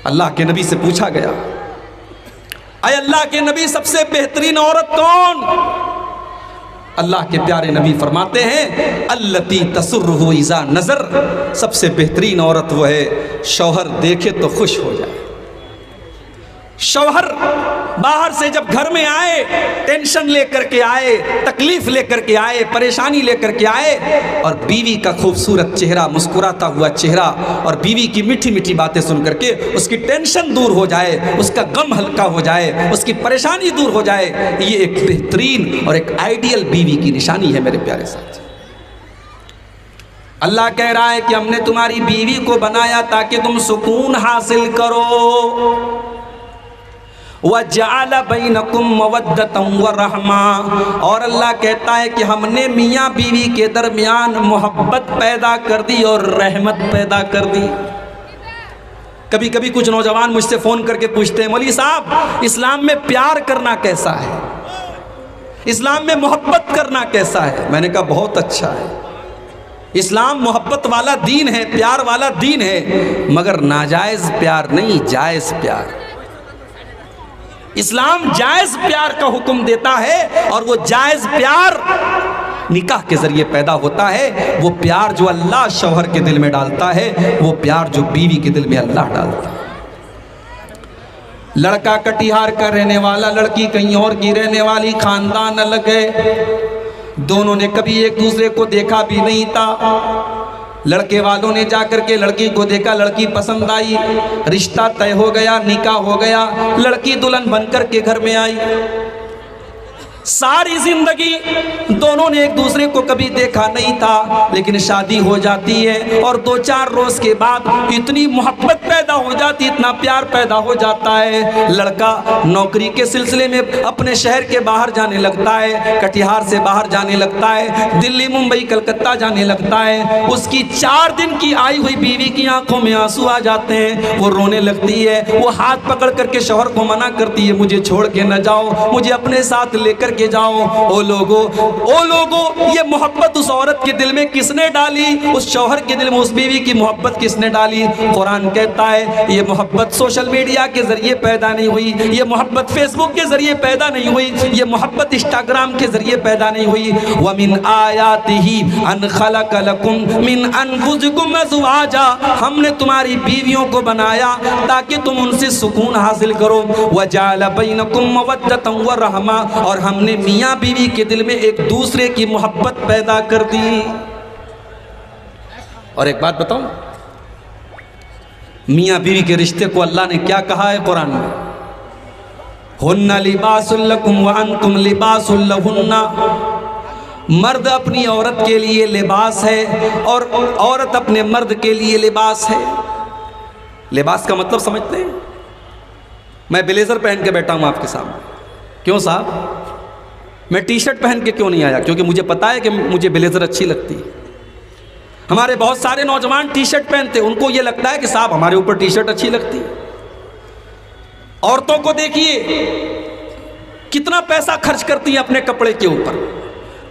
اللہ کے نبی سے پوچھا گیا، اے اللہ کے نبی سب سے بہترین عورت کون؟ اللہ کے پیارے نبی فرماتے ہیں التی تسرہ اذا نظر، سب سے بہترین عورت وہ ہے شوہر دیکھے تو خوش ہو جائے۔ شوہر باہر سے جب گھر میں آئے، ٹینشن لے کر کے آئے، تکلیف لے کر کے آئے، پریشانی لے کر کے آئے، اور بیوی کا خوبصورت چہرہ، مسکراتا ہوا چہرہ اور بیوی کی میٹھی میٹھی باتیں سن کر کے اس کی ٹینشن دور ہو جائے، اس کا غم ہلکا ہو جائے، اس کی پریشانی دور ہو جائے، یہ ایک بہترین اور ایک آئیڈیل بیوی کی نشانی ہے میرے پیارے ساتھی۔ اللہ کہہ رہا ہے کہ ہم نے تمہاری بیوی کو بنایا تاکہ تم سکون حاصل کرو، وَجَعَلَ بَيْنَكُمْ مَوَدَّةً وَرَحْمَةً، اور اللہ کہتا ہے کہ ہم نے میاں بیوی کے درمیان محبت پیدا کر دی اور رحمت پیدا کر دی۔ کبھی کبھی کچھ نوجوان مجھ سے فون کر کے پوچھتے ہیں مولوی صاحب اسلام میں پیار کرنا کیسا ہے، اسلام میں محبت کرنا کیسا ہے؟ میں نے کہا بہت اچھا ہے، اسلام محبت والا دین ہے، پیار والا دین ہے، مگر ناجائز پیار نہیں، جائز پیار۔ اسلام جائز پیار کا حکم دیتا ہے، اور وہ جائز پیار نکاح کے ذریعے پیدا ہوتا ہے۔ وہ پیار جو اللہ شوہر کے دل میں ڈالتا ہے، وہ پیار جو بیوی کے دل میں اللہ ڈالتا ہے۔ لڑکا کٹیہار کا رہنے والا، لڑکی کہیں اور کی رہنے والی، خاندان الگ ہے، دونوں نے کبھی ایک دوسرے کو دیکھا بھی نہیں تھا۔ لڑکے والوں نے جا کر کے لڑکی کو دیکھا، لڑکی پسند آئی، رشتہ طے ہو گیا، نکاح ہو گیا، لڑکی دلہن بن کر کے گھر میں آئی۔ ساری زندگی دونوں نے ایک دوسرے کو کبھی دیکھا نہیں تھا، لیکن شادی ہو جاتی ہے اور 2-4 روز کے بعد اتنی محبت پیدا ہو جاتی، اتنا پیار پیدا ہو جاتا ہے۔ لڑکا نوکری کے سلسلے میں اپنے شہر کے باہر جانے لگتا ہے، کٹیہار سے باہر جانے لگتا ہے، دلی، ممبئی، کلکتہ جانے لگتا ہے۔ اس کی 4 دن کی آئی ہوئی بیوی کی آنکھوں میں آنسو آ جاتے ہیں، وہ رونے لگتی ہے، وہ ہاتھ پکڑ کر کے شوہر کو منع کرتی ہے مجھے چھوڑ کے نہ جاؤ، مجھے اپنے ساتھ لے کر کے جاؤ۔ او لوگو یہ محبت اس عورت کے دل میں کس نے ڈالی؟ اس شوہر کے دل میں اس بیوی کی محبت کس نے ڈالی؟ قرآن کہتا ہے یہ محبت سوشل میڈیا کے ذریعے پیدا نہیں ہوئی، یہ محبت فیس بک کے ذریعے پیدا نہیں ہوئی، یہ محبت انسٹاگرام کے ذریعے پیدا نہیں ہوئی۔ وَمِنْ آيَاتِهِ أَنْ خَلَقَ لَكُمْ مِنْ أَنْفُسِكُمْ أَزْوَاجًا، ہم نے تمہاری بیویوں کو بنایا تاکہ تم ان سے سکون حاصل کرو۔ وَجَعَلَ بَيْنَكُمْ مَوَدَّةً وَرَحْمَةً، اور ہم نے میاں بیوی کے دل میں ایک دوسرے کی محبت پیدا کر دی۔ اور ایک بات بتاؤں، میاں بیوی کے رشتے کو اللہ نے کیا کہا ہے قرآن میں؟ ہن لباس لکم وانتم لباس لہن، مرد اپنی عورت کے لیے لباس ہے اور عورت اپنے مرد کے لیے لباس ہے۔ لباس کا مطلب سمجھتے ہیں؟ میں بلیزر پہن کے بیٹھا ہوں آپ کے سامنے، کیوں صاحب؟ میں ٹی شرٹ پہن کے کیوں نہیں آیا؟ کیونکہ مجھے پتا ہے کہ مجھے بلیزر اچھی لگتی ہے۔ ہمارے بہت سارے نوجوان ٹی شرٹ پہنتے ہیں، ان کو یہ لگتا ہے کہ صاحب ہمارے اوپر ٹی شرٹ اچھی لگتی ہے۔ عورتوں کو دیکھیے کتنا پیسہ خرچ کرتی ہیں اپنے کپڑے کے اوپر۔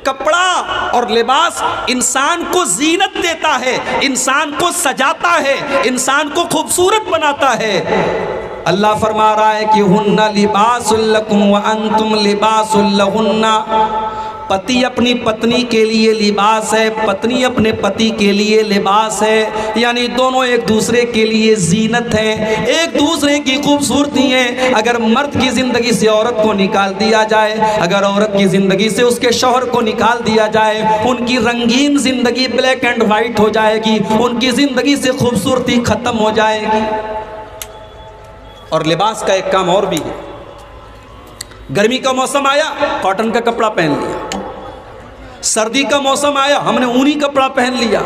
کپڑا اور لباس انسان کو زینت دیتا ہے، انسان کو سجاتا ہے، انسان کو خوبصورت بناتا ہے۔ اللہ فرما رہا ہے کہ ہن لباس لکم وانتم لباس لہن، پتی اپنی پتنی کے لیے لباس ہے، پتنی اپنے پتی کے لیے لباس ہے، یعنی دونوں ایک دوسرے کے لیے زینت ہیں، ایک دوسرے کی خوبصورتی ہیں۔ اگر مرد کی زندگی سے عورت کو نکال دیا جائے، اگر عورت کی زندگی سے اس کے شوہر کو نکال دیا جائے، ان کی رنگین زندگی بلیک اینڈ وائٹ ہو جائے گی، ان کی زندگی سے خوبصورتی ختم ہو جائے گی۔ اور لباس کا ایک کام اور بھی ہے، گرمی کا موسم آیا کاٹن کا کپڑا پہن لیا، سردی کا موسم آیا ہم نے اونی کپڑا پہن لیا،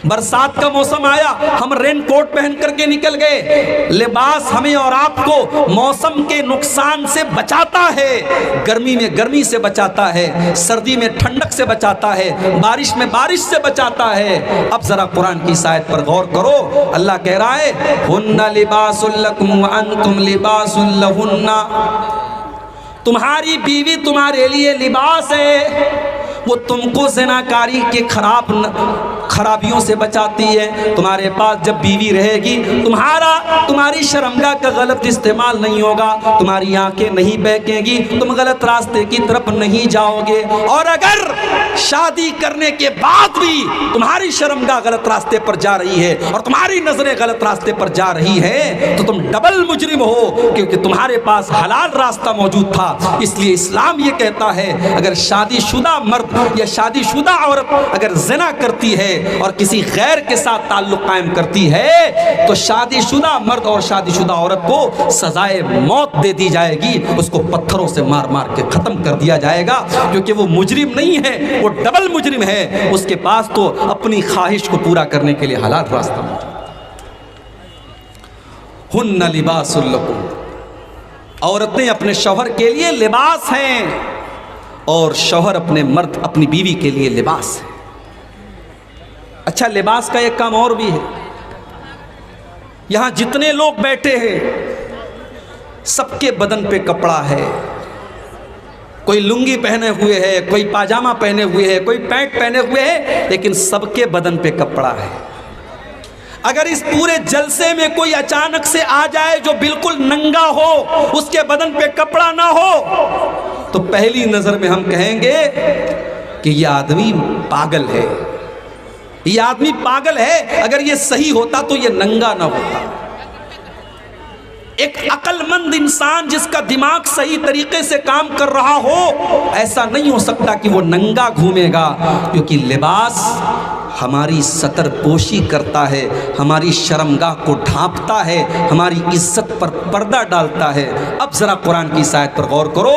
برسات کا موسم آیا ہم رین کوٹ پہن کر کے نکل گئے۔ لباس ہمیں اور آپ کو موسم کے نقصان سے بچاتا ہے، گرمی میں گرمی سے بچاتا ہے، سردی میں ٹھنڈک سے بچاتا ہے، بارش میں بارش سے بچاتا ہے۔ اب ذرا قرآن کی اس آیت پر غور کرو، اللہ کہہ رہا ہے ہن لباس لکم وانتم لباس لہن، تمہاری بیوی تمہارے لیے لباس ہے، وہ تم کو زناکاری کے خرابیوں سے بچاتی ہے۔ تمہارے پاس جب بیوی رہے گی، تمہارا تمہاری شرمگاہ کا غلط استعمال نہیں ہوگا، تمہاری آنکھیں نہیں بہکیں گی، تم غلط راستے کی طرف نہیں جاؤ گے۔ اور اگر شادی کرنے کے بعد بھی تمہاری شرمگاہ غلط راستے پر جا رہی ہے اور تمہاری نظریں غلط راستے پر جا رہی ہے تو تم ڈبل مجرم ہو، کیونکہ تمہارے پاس حلال راستہ موجود تھا۔ اس لیے اسلام یہ کہتا ہے اگر شادی شدہ مرد یا شادی شدہ عورت اگر زنا کرتی ہے اور کسی غیر کے ساتھ تعلق قائم کرتی ہے تو شادی شدہ مرد اور شادی شدہ عورت کو سزائے موت دے دی جائے گی، اس کو پتھروں سے مار مار کے ختم کر دیا جائے گا، کیونکہ وہ مجرم نہیں ہے، وہ ڈبل مجرم ہے، اس کے پاس تو اپنی خواہش کو پورا کرنے کے لیے حلال راستہ موجود۔ ہن لباس لکم، عورتیں اپنے شوہر کے لیے لباس ہیں اور شوہر اپنے مرد اپنی بیوی کے لیے لباس ہے۔ اچھا، لباس کا ایک کام اور بھی ہے۔ یہاں جتنے لوگ بیٹھے ہیں سب کے بدن پہ کپڑا ہے، کوئی لنگی پہنے ہوئے ہے، کوئی پاجامہ پہنے ہوئے ہے، کوئی پینٹ پہنے ہوئے ہے، لیکن سب کے بدن پہ کپڑا ہے۔ اگر اس پورے جلسے میں کوئی اچانک سے آ جائے جو بالکل ننگا ہو، اس کے بدن پہ کپڑا نہ ہو، تو پہلی نظر میں ہم کہیں گے کہ یہ آدمی پاگل ہے، یہ آدمی پاگل ہے۔ اگر یہ صحیح ہوتا تو یہ ننگا نہ ہوتا۔ ایک عقل مند انسان جس کا دماغ صحیح طریقے سے کام کر رہا ہو، ایسا نہیں ہو سکتا کہ وہ ننگا گھومے گا، کیونکہ لباس ہماری ستر پوشی کرتا ہے، ہماری شرمگاہ کو ڈھانپتا ہے، ہماری عزت پر پردہ ڈالتا ہے۔ اب ذرا قرآن کی اس آیت پر غور کرو،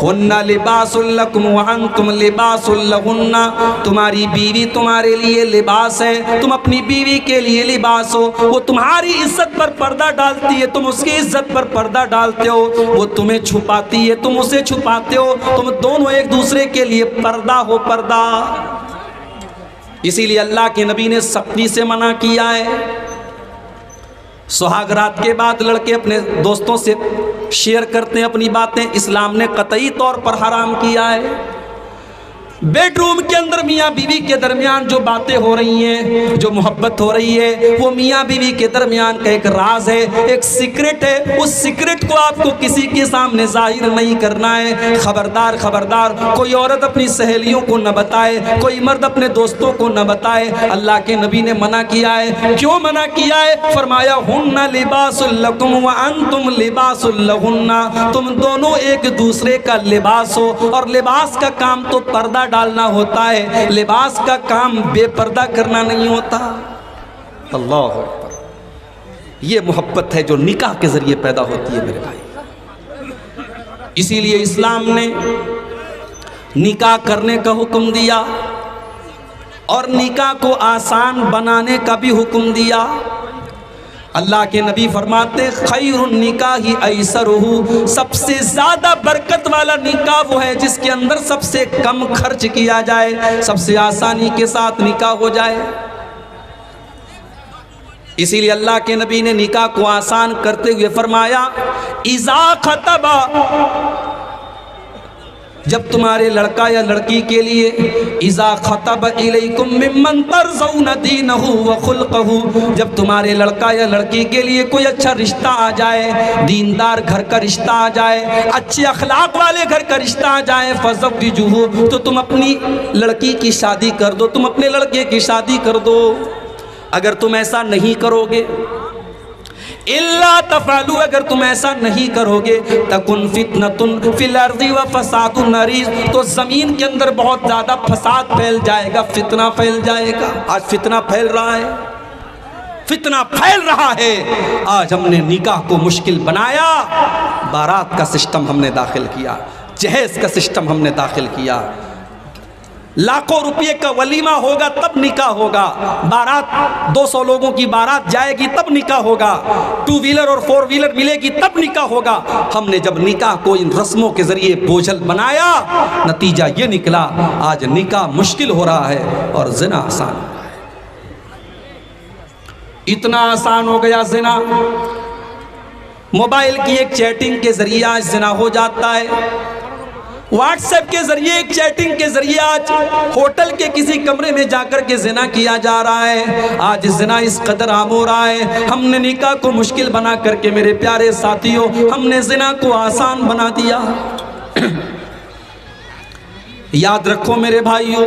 ہن لباس لکم وانتم لباس لہن، تمہاری بیوی تمہارے لیے لباس ہے، تم اپنی بیوی کے لیے لباس ہو۔ وہ تمہاری عزت پر پردہ ڈالتی ہے، تم اس کی عزت پر پردہ ڈالتے ہو، وہ تمہیں چھپاتی ہے، تم اسے چھپاتے ہو، تم دونوں ایک دوسرے کے لیے پردہ ہو، پردہ۔ اسی لیے اللہ کے نبی نے سختی سے منع کیا ہے۔ سہاگ رات کے بعد لڑکے اپنے دوستوں سے شیئر کرتے ہیں اپنی باتیں، اسلام نے قطعی طور پر حرام کیا ہے۔ بیڈ روم کے اندر میاں بیوی کے درمیان جو باتیں ہو رہی ہیں، جو محبت ہو رہی ہے، وہ میاں بیوی کے درمیان کا ایک راز ہے، ایک سیکرٹ ہے۔ اس سیکرٹ کو آپ کو کسی کے سامنے ظاہر نہیں کرنا ہے۔ خبردار خبردار، کوئی عورت اپنی سہیلیوں کو نہ بتائے، کوئی مرد اپنے دوستوں کو نہ بتائے۔ اللہ کے نبی نے منع کیا ہے۔ کیوں منع کیا ہے؟ فرمایا ہن لباس لکم وانتم لباس لہن، تم دونوں ایک دوسرے کا لباس ہو، اور لباس کا کام تو پردہ ڈالنا ہوتا ہے، لباس کا کام بے پردہ کرنا نہیں ہوتا۔ اللہ اکبر، یہ محبت ہے جو نکاح کے ذریعے پیدا ہوتی ہے میرے بھائی۔ اسی لیے اسلام نے نکاح کرنے کا حکم دیا اور نکاح کو آسان بنانے کا بھی حکم دیا۔ اللہ کے نبی فرماتے خیر النکاح ایسرہ، سب سے زیادہ برکت والا نکاح وہ ہے جس کے اندر سب سے کم خرچ کیا جائے، سب سے آسانی کے ساتھ نکاح ہو جائے۔ اسی لیے اللہ کے نبی نے نکاح کو آسان کرتے ہوئے فرمایا اذا خطب، جب تمہارے لڑکا یا لڑکی کے لیے اذا خطب الیکم ممن ترضون دینہ وخلقہ، جب تمہارے لڑکا یا لڑکی کے لیے کوئی اچھا رشتہ آ جائے، دیندار گھر کا رشتہ آ جائے، اچھے اخلاق والے گھر کا رشتہ آ جائے، فزوجوہ، تو تم اپنی لڑکی کی شادی کر دو، تم اپنے لڑکے کی شادی کر دو۔ اگر تم ایسا نہیں کرو گے، الا تفعلوا، اگر تم ایسا نہیں کرو گے، تکن فتنۃ فی الارض وفساد عریض، تو زمین کے اندر بہت زیادہ فساد پھیل جائے گا، فتنہ پھیل جائے گا۔ آج فتنہ پھیل رہا ہے، فتنہ پھیل رہا ہے۔ آج ہم نے نکاح کو مشکل بنایا، بارات کا سسٹم ہم نے داخل کیا، جہیز کا سسٹم ہم نے داخل کیا، لاکھوں روپے کا ولیمہ ہوگا تب نکاح ہوگا، بارات 200 لوگوں کی بارات جائے گی تب نکاح ہوگا، 2 ویلر اور 4 ویلر ملے گی تب نکاح ہوگا۔ ہم نے جب نکاح کو ان رسموں کے ذریعے بوجھل بنایا، نتیجہ یہ نکلا آج نکاح مشکل ہو رہا ہے اور زنا آسان ہو رہا ہے۔ اتنا آسان ہو گیا زنا، موبائل کی ایک چیٹنگ کے ذریعے آج زنا ہو جاتا ہے۔ واٹس ایپ کے ذریعے، چیٹنگ کے ذریعے آج ہوٹل کے کسی کمرے میں جا کر کے زنا کیا جا رہا ہے۔ آج زنا اس قدر عام ہو رہا ہے، ہم نے نکاح کو مشکل بنا کر کے میرے پیارے ساتھیوں ہم نے زنا کو آسان بنا دیا۔ یاد رکھو میرے بھائیوں،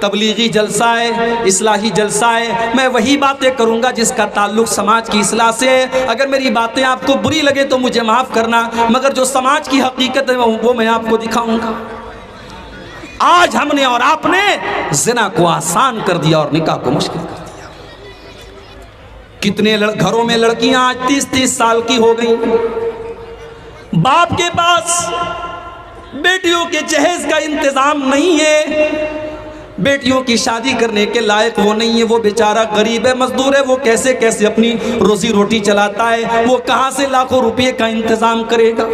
تبلیغی جلسہ ہے، اصلاحی جلسہ ہے، میں وہی باتیں کروں گا جس کا تعلق سماج کی اصلاح سے ہے۔ اگر میری باتیں آپ کو بری لگے تو مجھے معاف کرنا، مگر جو سماج کی حقیقت ہے وہ میں آپ کو دکھاؤں گا۔ آج ہم نے اور آپ نے زنا کو آسان کر دیا اور نکاح کو مشکل کر دیا۔ کتنے گھروں میں لڑکیاں آج 30 سال کی ہو گئی، باپ کے پاس بیٹیوں کے جہیز کا انتظام نہیں ہے، بیٹیوں کی شادی کرنے کے لائق وہ نہیں ہے، وہ بیچارہ غریب ہے، مزدور ہے، وہ کیسے اپنی روزی روٹی چلاتا ہے، وہ کہاں سے لاکھوں روپے کا انتظام کرے گا۔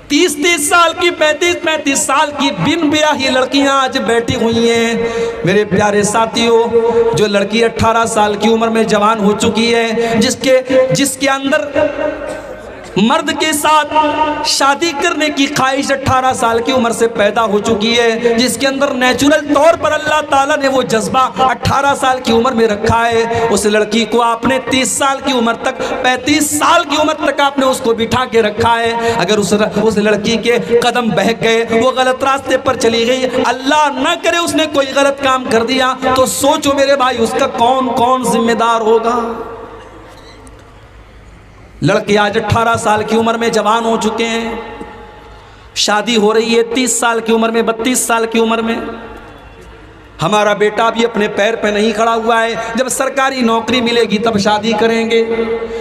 30 سال کی 35 سال کی بن بیاہی لڑکیاں آج بیٹھی ہوئی ہیں۔ میرے پیارے ساتھیوں، جو لڑکی 18 سال کی عمر میں جوان ہو چکی ہے، جس کے اندر مرد کے ساتھ شادی کرنے کی خواہش 18 سال کی عمر سے پیدا ہو چکی ہے، جس کے اندر نیچرل طور پر اللہ تعالیٰ نے وہ جذبہ 18 سال کی عمر میں رکھا ہے، اس لڑکی کو آپ نے 30 سال کی عمر تک 35 سال کی عمر تک آپ نے اس کو بٹھا کے رکھا ہے۔ اگر اس لڑکی کے قدم بہک گئے، وہ غلط راستے پر چلی گئی، اللہ نہ کرے اس نے کوئی غلط کام کر دیا، تو سوچو میرے بھائی اس کا کون ذمہ دار ہوگا۔ لڑکے آج 18 سال کی عمر میں جوان ہو چکے ہیں، شادی ہو رہی ہے 30 سال کی عمر میں، 32 سال کی عمر میں۔ ہمارا بیٹا بھی اپنے پیر پہ نہیں کھڑا ہوا ہے، جب سرکاری نوکری ملے گی تب شادی کریں گے،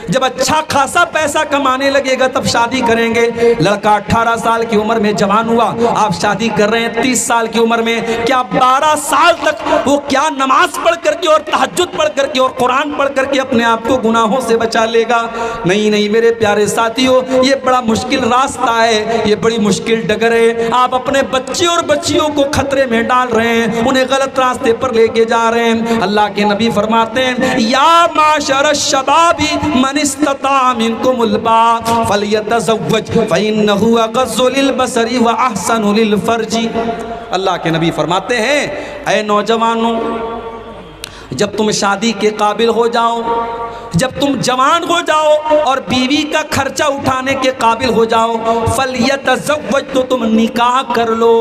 جب اچھا خاصا پیسہ کمانے لگے گا تب شادی کریں گے۔ لڑکا 18 سال کی عمر میں جوان ہوا، آپ شادی کر رہے ہیں 30 سال کی عمر میں، کیا 12 سال تک وہ کیا نماز پڑھ کر کے اور تہجد پڑھ کر کے اور قرآن پڑھ کر کے اپنے آپ کو گناہوں سے بچا لے گا؟ نہیں میرے پیارے ساتھیوں، یہ بڑا مشکل راستہ ہے، یہ بڑی مشکل ڈگر ہے۔ آپ اپنے بچے اور بچیوں کو خطرے میں ڈال رہے ہیں، انہیں غلط راستے پر لے کے جا رہے ہیں۔ اللہ کے نبی فرماتے ہیں، یا معاشر الشباب من استطاع منکم الباء فلیتزوج فإنہ اغض للبصر واحسن للفرج۔ اللہ کے نبی فرماتے ہیں، اے نوجوانوں، جب تم شادی کے قابل ہو جاؤ، جب تم جوان ہو جاؤ اور بیوی کا خرچہ اٹھانے کے قابل ہو جاؤ، فلیتزوج، تو تم نکاح کر لو۔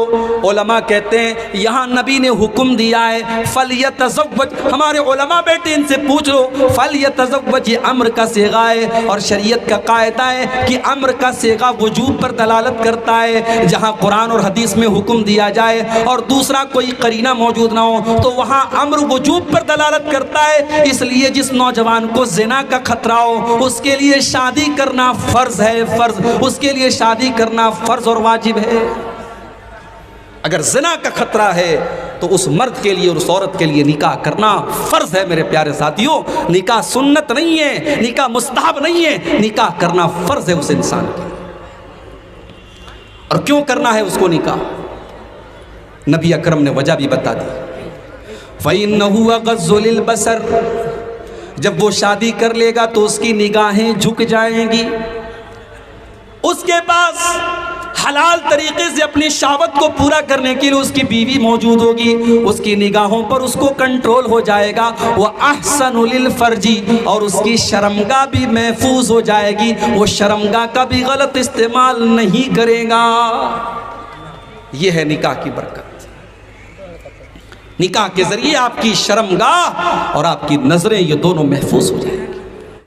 علماء کہتے ہیں یہاں نبی نے حکم دیا ہے فلیتزوج، ہمارے علماء بیٹے ان سے پوچھ لو، فلیتزوج یہ امر کا صیغہ ہے، اور شریعت کا قاعدہ ہے کہ امر کا صیغہ وجوب پر دلالت کرتا ہے۔ جہاں قرآن اور حدیث میں حکم دیا جائے اور دوسرا کوئی قرینہ موجود نہ ہو تو وہاں امر وجوب پر دلالت کرتا ہے۔ اس لیے جس نوجوان کو زنا کا خطرہ ہو اس کے لیے شادی کرنا فرض ہے، فرض، اس کے لیے شادی کرنا فرض اور واجب ہے۔ اگر زنا کا خطرہ ہے تو اس مرد کے لیے اور اس عورت کے لیے نکاح کرنا فرض ہے۔ میرے پیارے ساتھیوں، نکاح سنت نہیں ہے، نکاح مستحب نہیں ہے، نکاح کرنا فرض ہے اس انسان کے۔ اور کیوں کرنا ہے اس کو نکاح؟ نبی اکرم نے وجہ بھی بتا دی، فَإِنَّهُ أَغَضُّ لِلْبَصَرِ، جب وہ شادی کر لے گا تو اس کی نگاہیں جھک جائیں گی، اس کے پاس حلال طریقے سے اپنی شہوت کو پورا کرنے کے لیے اس کی بیوی موجود ہوگی، اس کی نگاہوں پر اس کو کنٹرول ہو جائے گا، وَأَحْسَنُ لِلْفَرْجِ، اور اس کی شرمگاہ بھی محفوظ ہو جائے گی، وہ شرمگاہ کا بھی غلط استعمال نہیں کرے گا۔ یہ ہے نکاح کی برکت۔ نکاح کے ذریعے آپ کی شرمگاہ اور آپ کی نظریں یہ دونوں محفوظ ہو جائیں۔